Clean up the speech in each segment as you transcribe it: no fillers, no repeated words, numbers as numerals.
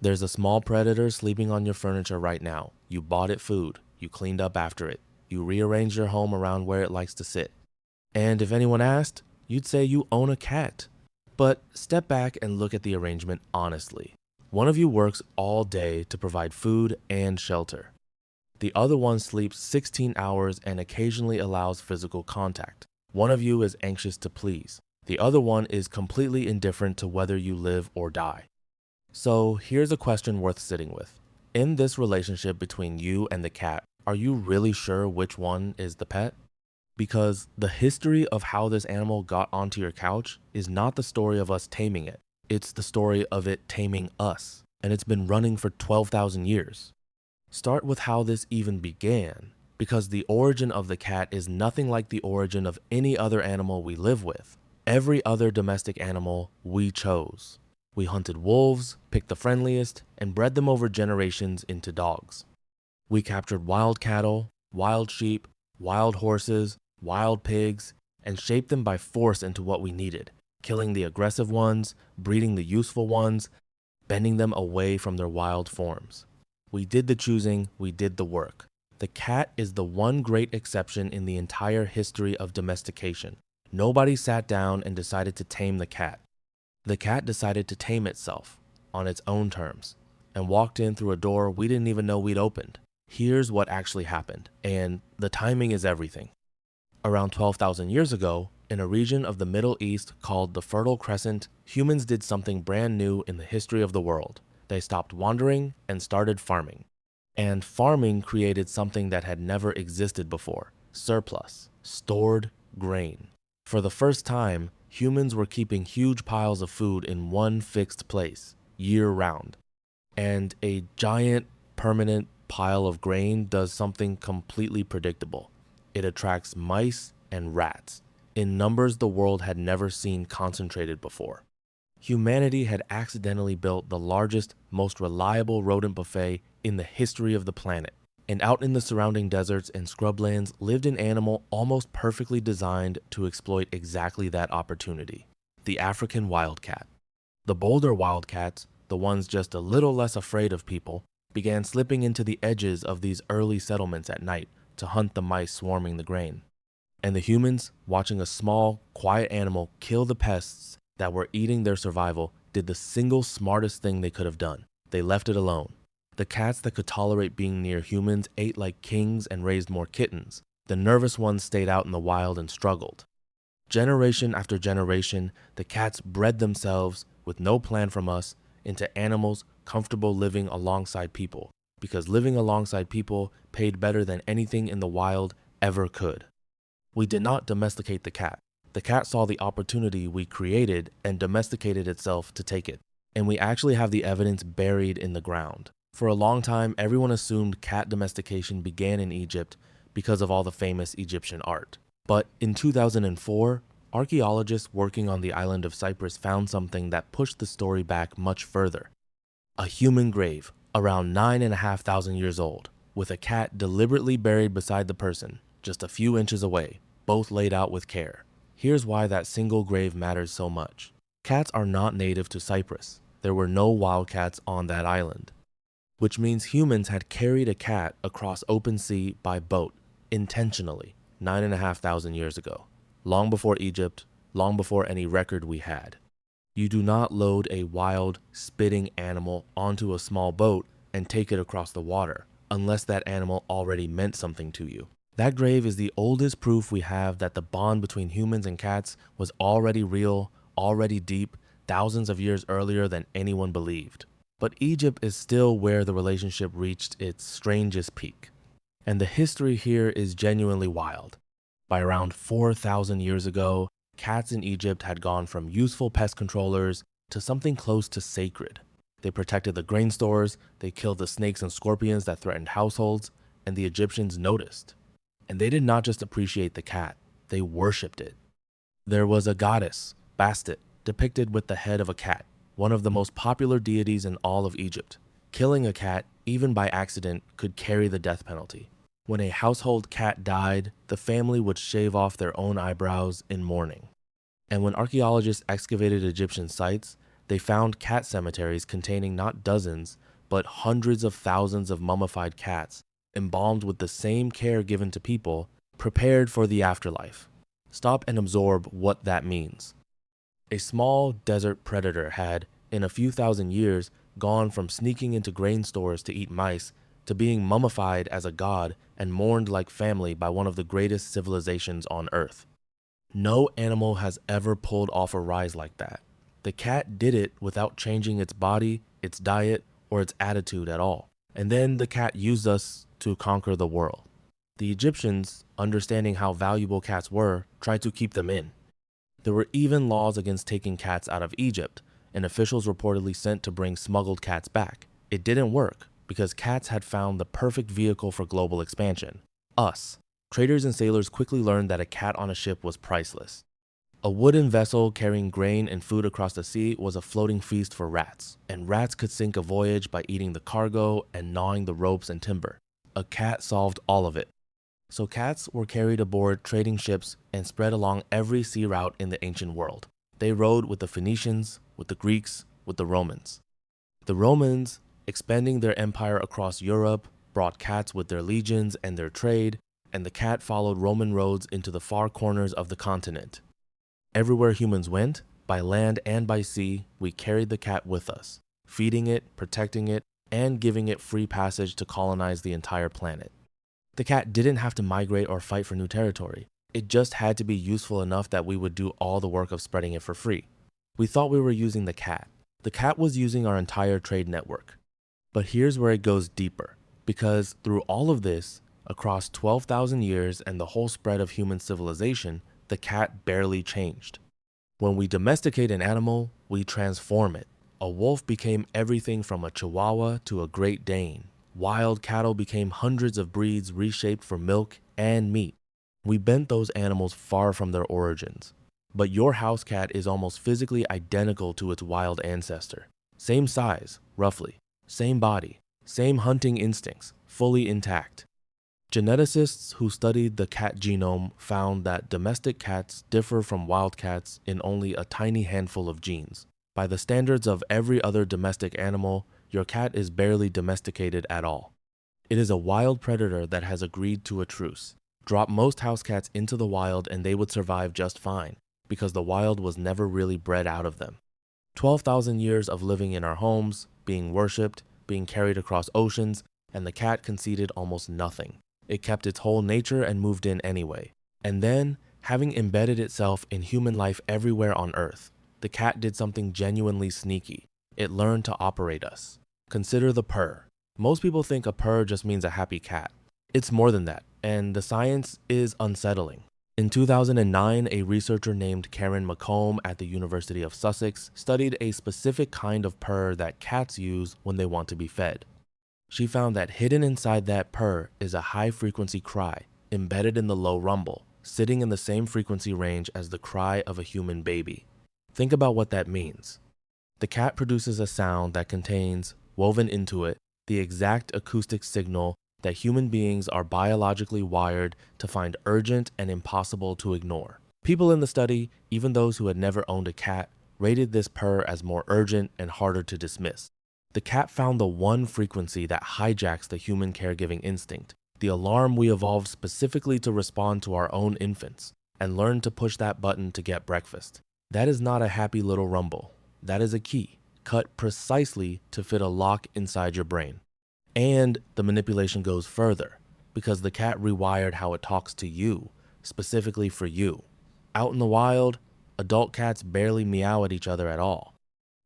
There's a small predator sleeping on your furniture right now. You bought it food. You cleaned up after it. You rearranged your home around where it likes to sit. And if anyone asked, you'd say you own a cat. But step back and look at the arrangement honestly. One of you works all day to provide food and shelter. The other one sleeps 16 hours and occasionally allows physical contact. One of you is anxious to please. The other one is completely indifferent to whether you live or die. So here's a question worth sitting with. In this relationship between you and the cat, are you really sure which one is the pet? Because the history of how this animal got onto your couch is not the story of us taming it. It's the story of it taming us. And it's been running for 12,000 years. Start with how this even began, because the origin of the cat is nothing like the origin of any other animal we live with. Every other domestic animal we chose. We hunted wolves, picked the friendliest, and bred them over generations into dogs. We captured wild cattle, wild sheep, wild horses, wild pigs, and shaped them by force into what we needed, killing the aggressive ones, breeding the useful ones, bending them away from their wild forms. We did the choosing, we did the work. The cat is the one great exception in the entire history of domestication. Nobody sat down and decided to tame the cat. The cat decided to tame itself on its own terms and walked in through a door we didn't even know we'd opened. Here's what actually happened, and the timing is everything. Around 12,000 years ago, in a region of the Middle East called the Fertile Crescent, humans did something brand new in the history of the world. They stopped wandering and started farming. And farming created something that had never existed before: surplus, stored grain. For the first time, humans were keeping huge piles of food in one fixed place, year-round. And a giant, permanent pile of grain does something completely predictable. It attracts mice and rats in numbers the world had never seen concentrated before. Humanity had accidentally built the largest, most reliable rodent buffet in the history of the planet. And out in the surrounding deserts and scrublands lived an animal almost perfectly designed to exploit exactly that opportunity: the African wildcat. The bolder wildcats, the ones just a little less afraid of people, began slipping into the edges of these early settlements at night to hunt the mice swarming the grain. And the humans, watching a small, quiet animal kill the pests that were eating their survival, did the single smartest thing they could have done. They left it alone. The cats that could tolerate being near humans ate like kings and raised more kittens. The nervous ones stayed out in the wild and struggled. Generation after generation, the cats bred themselves, with no plan from us, into animals comfortable living alongside people, because living alongside people paid better than anything in the wild ever could. We did not domesticate the cat. The cat saw the opportunity we created and domesticated itself to take it. And we actually have the evidence buried in the ground. For a long time, everyone assumed cat domestication began in Egypt because of all the famous Egyptian art. But in 2004, archaeologists working on the island of Cyprus found something that pushed the story back much further. A human grave, around 9,500 years old, with a cat deliberately buried beside the person, just a few inches away, both laid out with care. Here's why that single grave matters so much. Cats are not native to Cyprus. There were no wildcats on that island, which means humans had carried a cat across open sea by boat, intentionally, 9,500 years ago, long before Egypt, long before any record we had. You do not load a wild, spitting animal onto a small boat and take it across the water, unless that animal already meant something to you. That grave is the oldest proof we have that the bond between humans and cats was already real, already deep, thousands of years earlier than anyone believed. But Egypt is still where the relationship reached its strangest peak. And the history here is genuinely wild. By around 4,000 years ago, cats in Egypt had gone from useful pest controllers to something close to sacred. They protected the grain stores, they killed the snakes and scorpions that threatened households, and the Egyptians noticed. And they did not just appreciate the cat, they worshipped it. There was a goddess, Bastet, depicted with the head of a cat, one of the most popular deities in all of Egypt. Killing a cat, even by accident, could carry the death penalty. When a household cat died, the family would shave off their own eyebrows in mourning. And when archaeologists excavated Egyptian sites, They found cat cemeteries containing not dozens, but hundreds of thousands of mummified cats, embalmed with the same care given to people, prepared for the afterlife. Stop and absorb what that means. A small desert predator had, in a few thousand years, gone from sneaking into grain stores to eat mice to being mummified as a god and mourned like family by one of the greatest civilizations on Earth. No animal has ever pulled off a rise like that. The cat did it without changing its body, its diet, or its attitude at all. And then the cat used us to conquer the world. The Egyptians, understanding how valuable cats were, tried to keep them in. There were even laws against taking cats out of Egypt, and officials reportedly sent to bring smuggled cats back. It didn't work because cats had found the perfect vehicle for global expansion: us. Traders and sailors quickly learned that a cat on a ship was priceless. A wooden vessel carrying grain and food across the sea was a floating feast for rats, and rats could sink a voyage by eating the cargo and gnawing the ropes and timber. A cat solved all of it. So cats were carried aboard trading ships and spread along every sea route in the ancient world. They rode with the Phoenicians, with the Greeks, with the Romans. The Romans, expanding their empire across Europe, brought cats with their legions and their trade, and the cat followed Roman roads into the far corners of the continent. Everywhere humans went, by land and by sea, we carried the cat with us, feeding it, protecting it, and giving it free passage to colonize the entire planet. The cat didn't have to migrate or fight for new territory. It just had to be useful enough that we would do all the work of spreading it for free. We thought we were using the cat. The cat was using our entire trade network. But here's where it goes deeper, because through all of this, across 12,000 years and the whole spread of human civilization, the cat barely changed. When we domesticate an animal, we transform it. A wolf became everything from a Chihuahua to a Great Dane. Wild cattle became hundreds of breeds reshaped for milk and meat. We bent those animals far from their origins. But your house cat is almost physically identical to its wild ancestor. Same size, roughly. Same body. Same hunting instincts, fully intact. Geneticists who studied the cat genome found that domestic cats differ from wild cats in only a tiny handful of genes. By the standards of every other domestic animal, your cat is barely domesticated at all. It is a wild predator that has agreed to a truce. Drop most house cats into the wild and they would survive just fine, because the wild was never really bred out of them. 12,000 years of living in our homes, being worshipped, being carried across oceans, and the cat conceded almost nothing. It kept its whole nature and moved in anyway. And then, having embedded itself in human life everywhere on Earth, the cat did something genuinely sneaky. It learned to operate us. Consider the purr. Most people think a purr just means a happy cat. It's more than that, and the science is unsettling. In 2009, a researcher named Karen McComb at the University of Sussex studied a specific kind of purr that cats use when they want to be fed. She found that hidden inside that purr is a high-frequency cry, embedded in the low rumble, sitting in the same frequency range as the cry of a human baby. Think about what that means. The cat produces a sound that contains, woven into it, the exact acoustic signal that human beings are biologically wired to find urgent and impossible to ignore. People in the study, even those who had never owned a cat, rated this purr as more urgent and harder to dismiss. The cat found the one frequency that hijacks the human caregiving instinct, the alarm we evolved specifically to respond to our own infants, and learned to push that button to get breakfast. That is not a happy little rumble. That is a key, cut precisely to fit a lock inside your brain. And the manipulation goes further, because the cat rewired how it talks to you, specifically for you. Out in the wild, adult cats barely meow at each other at all.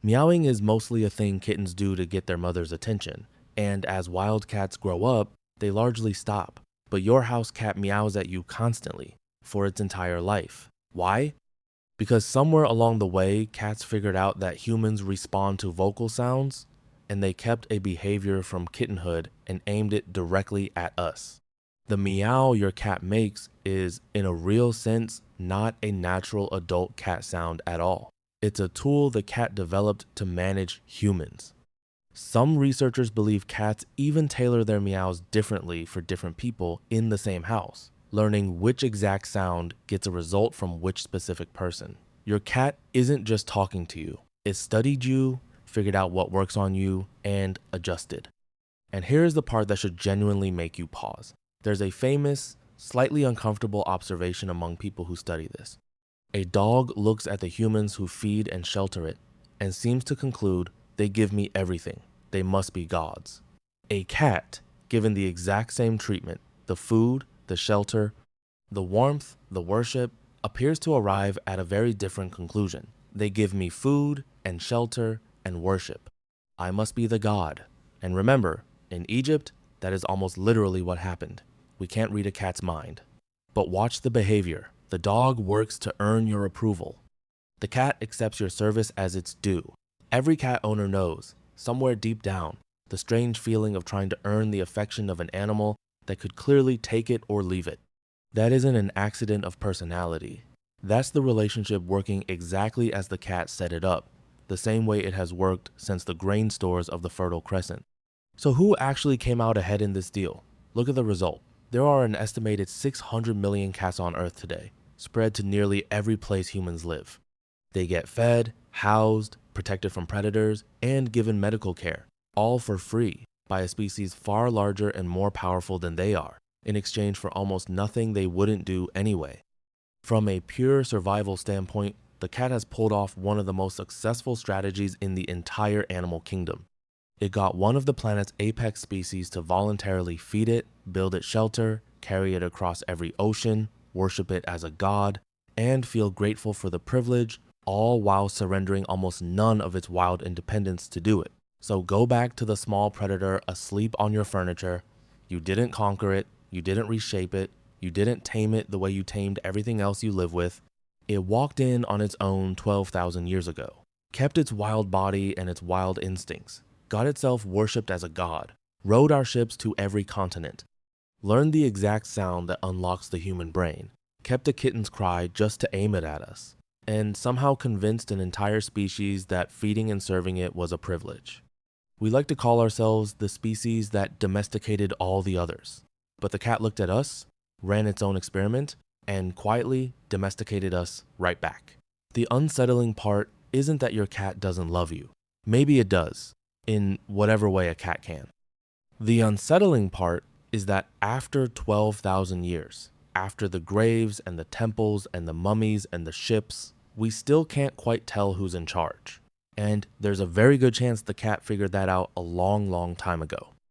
Meowing is mostly a thing kittens do to get their mother's attention, and as wild cats grow up, they largely stop. But your house cat meows at you constantly, for its entire life. Why? Because somewhere along the way, cats figured out that humans respond to vocal sounds, and they kept a behavior from kittenhood and aimed it directly at us. The meow your cat makes is, in a real sense, not a natural adult cat sound at all. It's a tool the cat developed to manage humans. Some researchers believe cats even tailor their meows differently for different people in the same house, learning which exact sound gets a result from which specific person. Your cat isn't just talking to you, It studied you, figured out what works on you, and adjusted. And here's the part that should genuinely make you pause. There's a famous, slightly uncomfortable observation among people who study this. A dog looks at the humans who feed and shelter it and seems to conclude they give me everything. They must be gods. A cat, given the exact same treatment, the food, the shelter, the warmth, the worship, appears to arrive at a very different conclusion. They give me food and shelter and worship. I must be the god. And remember, in Egypt, that is almost literally what happened. We can't read a cat's mind. But watch the behavior. The dog works to earn your approval. The cat accepts your service as its due. Every cat owner knows, somewhere deep down, the strange feeling of trying to earn the affection of an animal that could clearly take it or leave it. That isn't an accident of personality. That's the relationship working exactly as the cat set it up, the same way it has worked since the grain stores of the Fertile Crescent. So who actually came out ahead in this deal? Look at the result. There are an estimated 600 million cats on Earth today, spread to nearly every place humans live. They get fed, housed, protected from predators, and given medical care, all for free, by a species far larger and more powerful than they are, in exchange for almost nothing they wouldn't do anyway. From a pure survival standpoint, the cat has pulled off one of the most successful strategies in the entire animal kingdom. It got one of the planet's apex species to voluntarily feed it, build it shelter, carry it across every ocean, worship it as a god, and feel grateful for the privilege, all while surrendering almost none of its wild independence to do it. So go back to the small predator asleep on your furniture. You didn't conquer it, you didn't reshape it, you didn't tame it the way you tamed everything else you live with. It walked in on its own 12,000 years ago, kept its wild body and its wild instincts, got itself worshipped as a god, rode our ships to every continent, learned the exact sound that unlocks the human brain, kept a kitten's cry just to aim it at us, and somehow convinced an entire species that feeding and serving it was a privilege. We like to call ourselves the species that domesticated all the others, but the cat looked at us, ran its own experiment, and quietly domesticated us right back. The unsettling part isn't that your cat doesn't love you. Maybe it does, in whatever way a cat can. The unsettling part is that after 12,000 years, after the graves and the temples and the mummies and the ships, we still can't quite tell who's in charge. And there's a very good chance the cat figured that out a long, long time ago.